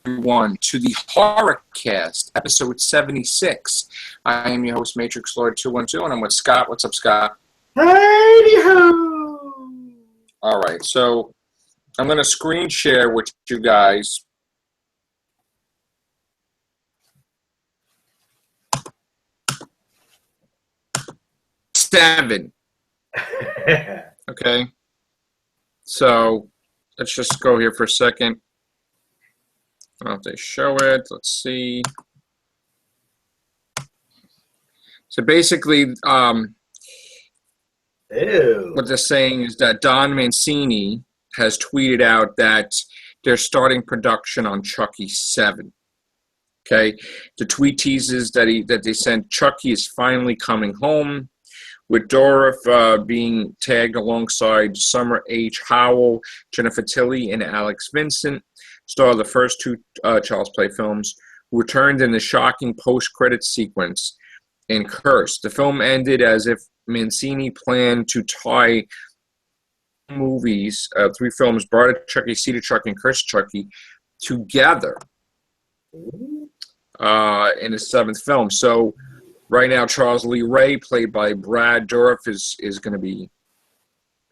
Everyone to the Horror Cast, episode 76. I am your host, Matrix Lord 212, and I'm with Scott. What's up, Scott? Hey-ho! All right, so I'm going to screen share with you guys. Seven. Okay. So let's just go here for a second. I don't know if they show it. Let's see. So basically, what they're saying is that Don Mancini has tweeted out that they're starting production on Chucky 7. Okay, the tweet teases that they sent Chucky is finally coming home, with Dorff being tagged alongside Summer H. Howell, Jennifer Tilly, and Alex Vincent, star of the first two Child's Play films, who returned in the shocking post-credit sequence in Curse. The film ended as if Mancini planned to tie three films, Bride of Chucky, Seed of Chucky, and Curse of Chucky, together in the seventh film. So right now, Charles Lee Ray, played by Brad Dourif, is going to be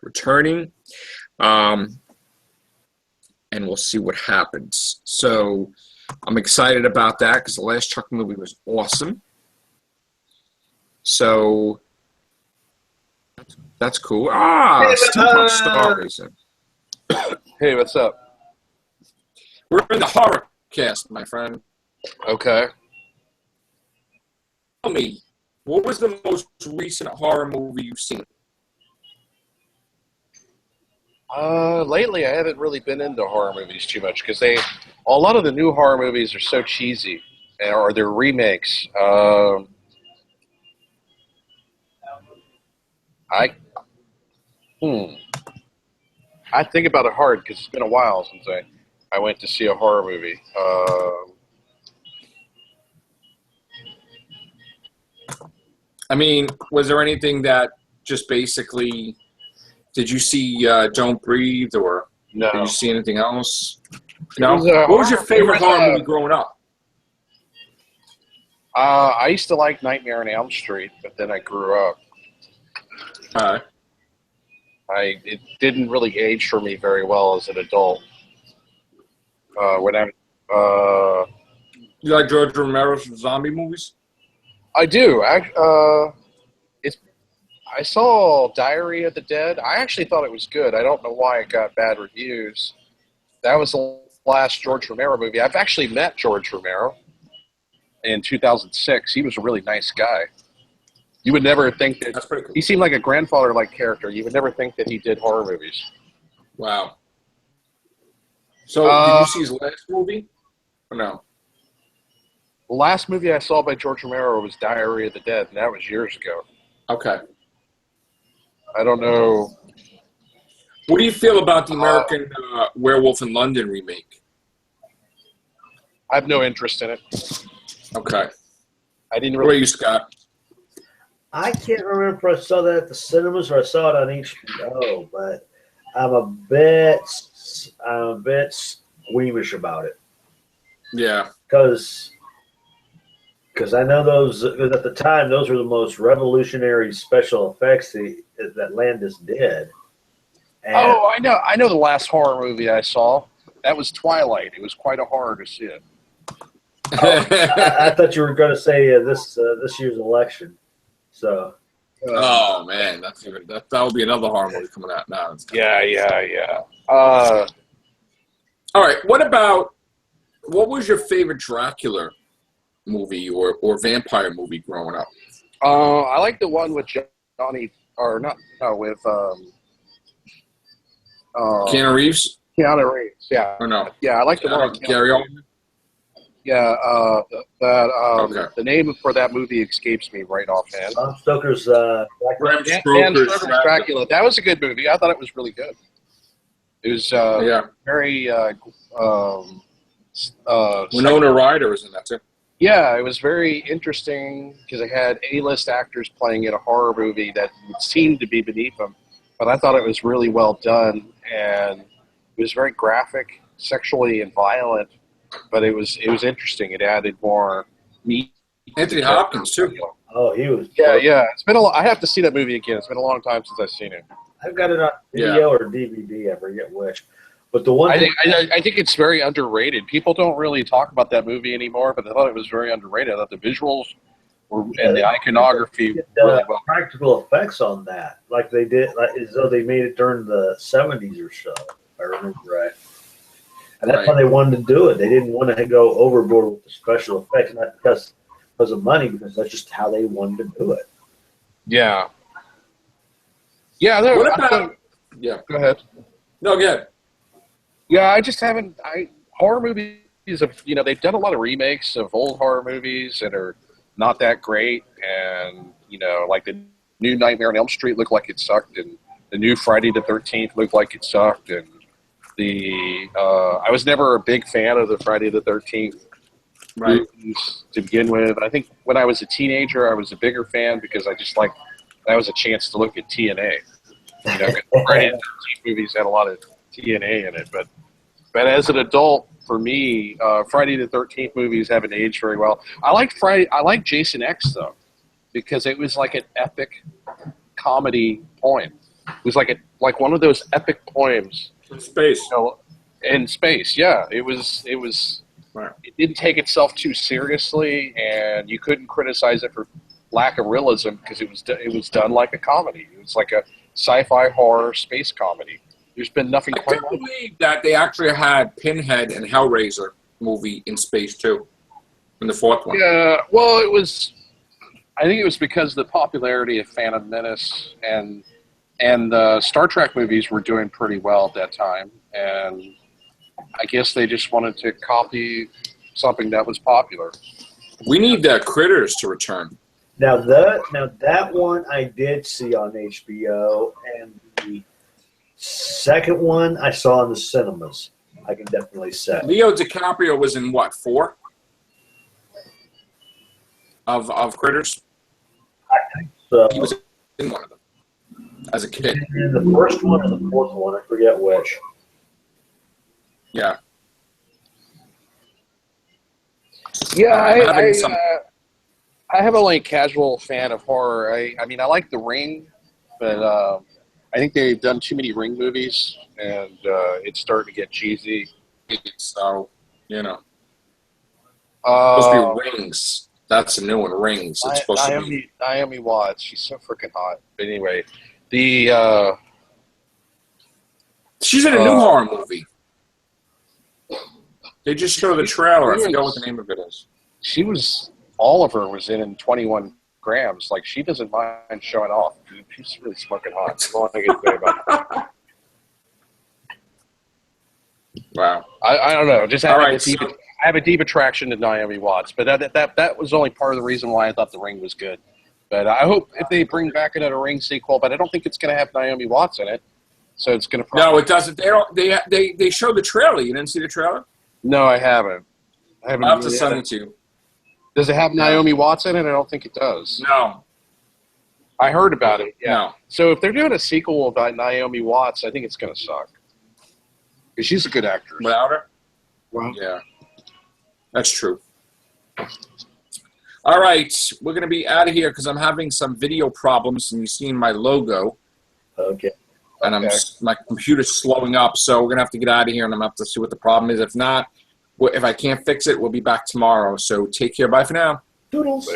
returning. And we'll see what happens. So I'm excited about that because the last Chucky movie was awesome. So that's cool. Steampunk Starraisin. Hey, what's up? We're in the Horror Cast, my friend. Okay. Tell me, what was the most recent horror movie you've seen? Lately I haven't really been into horror movies too much because a lot of the new horror movies are so cheesy, or they're remakes. I think about it hard because it's been a while since I went to see a horror movie. I mean, was there anything that just basically... Did you see Don't Breathe, or No. did you see anything else? No? What was your favorite horror movie growing up? I used to like Nightmare on Elm Street, but then I grew up. It didn't really age for me very well as an adult. You like George Romero's zombie movies? I do. I saw Diary of the Dead. I actually thought it was good. I don't know why it got bad reviews. That was the last George Romero movie. I've actually met George Romero in 2006. He was a really nice guy. You would never think that... That's pretty cool. He seemed like a grandfather-like character. You would never think that he did horror movies. Wow. So, did you see his last movie? Or no? The last movie I saw by George Romero was Diary of the Dead, and that was years ago. Okay. I don't know. What do you feel about the American Werewolf in London remake? I have no interest in it. Okay. I didn't What really... about you, Scott? I can't remember if I saw that at the cinemas or I saw it on HBO, but I'm a bit squeamish about it. Yeah. Because I know those at the time, those were the most revolutionary special effects that Landis did. And I know the last horror movie I saw. That was Twilight. It was quite a horror to see it. I thought you were going to say this year's election. So. Oh man, that will be another horror movie coming out now. Yeah. All right. What was your favorite Dracula movie or vampire movie growing up? I like the one with Keanu Reeves? Keanu Reeves, yeah. Or no? Yeah, I like the one with Gary Oldman? Yeah, Okay. the name for that movie escapes me right offhand. Bram Stoker's Bram Stoker's Dracula. That was a good movie. I thought it was really good. It was very Winona Ryder was in that too. Yeah, it was very interesting because it had A-list actors playing in a horror movie that seemed to be beneath them. But I thought it was really well done, and It was very graphic, sexually and violent, but it was interesting. It added more meat. Anthony Hopkins too. Oh, he was. Yeah. It's been I have to see that movie again. It's been a long time since I've seen it. I've got it on video or DVD. I forget which. But the one I think it's very underrated. People don't really talk about that movie anymore, but I thought it was very underrated. I thought the visuals and the iconography really well. Practical effects on that, like they did, like as though they made it during the 70s or so. If I remember right. And that's why they wanted to do it. They didn't want to go overboard with the special effects, not because of money, because that's just how they wanted to do it. Yeah. Yeah. What about? Yeah. Go ahead. No, go ahead. Yeah, I just haven't. Horror movies have, they've done a lot of remakes of old horror movies that are not that great, and like the new Nightmare on Elm Street looked like it sucked, and the new Friday the 13th looked like it sucked, and I was never a big fan of the Friday the 13th movies to begin with. I think when I was a teenager, I was a bigger fan because I just like that was a chance to look at TNA. Friday the 13th movies had a lot of TNA in it, but as an adult, for me, Friday the 13th movies haven't aged very well. I like Jason X though, because it was like an epic comedy poem. It was like one of those epic poems in space. In space, yeah. It was. Right. It didn't take itself too seriously, and you couldn't criticize it for lack of realism because it was done like a comedy. It was like a sci-fi horror space comedy. There's been nothing I quite can't believe that they actually had Pinhead and Hellraiser movie in space too, in the fourth one. Yeah, well, I think it was because the popularity of Phantom Menace and Star Trek movies were doing pretty well at that time, and I guess they just wanted to copy something that was popular. We need the Critters to return. Now that one I did see on HBO, and the second one I saw in the cinemas. I can definitely say. Leo DiCaprio was in what, 4? Of Critters? I think so. He was in one of them as a kid. In the first one or the fourth one, I forget which. Yeah. Yeah, I have only a casual fan of horror. I mean, I like The Ring, but I think they've done too many Ring movies, and it's starting to get cheesy. So, supposed to be Rings. That's a new one, Rings. It's supposed to be Naomi Watts. She's so freaking hot. But anyway, she's in a new horror movie. They just showed the trailer. I forgot what the name of it is. Oliver was in 21 Grams. Like, she doesn't mind showing off. She's really smoking hot. That's all I can say about that. Wow. I don't know. Just I have a deep attraction to Naomi Watts, but that was only part of the reason why I thought The Ring was good. But I hope if they bring back another Ring sequel, but I don't think it's going to have Naomi Watts in it. So it's going to. No, it doesn't. They showed the trailer. You didn't see the trailer? No, I haven't. I'll have to send it to you. Does it have Naomi Watts in it? I don't think it does. No. I heard about it. Yeah. No. So if they're doing a sequel about Naomi Watts, I think it's going to suck. Because she's a good actress. Without her? Well, yeah. That's true. All right. We're going to be out of here because I'm having some video problems, and you've seen my logo. Okay. And my computer's slowing up, so we're going to have to get out of here, and I'm going to have to see what the problem is. If not, if I can't fix it, we'll be back tomorrow. So take care. Bye for now. Doodles.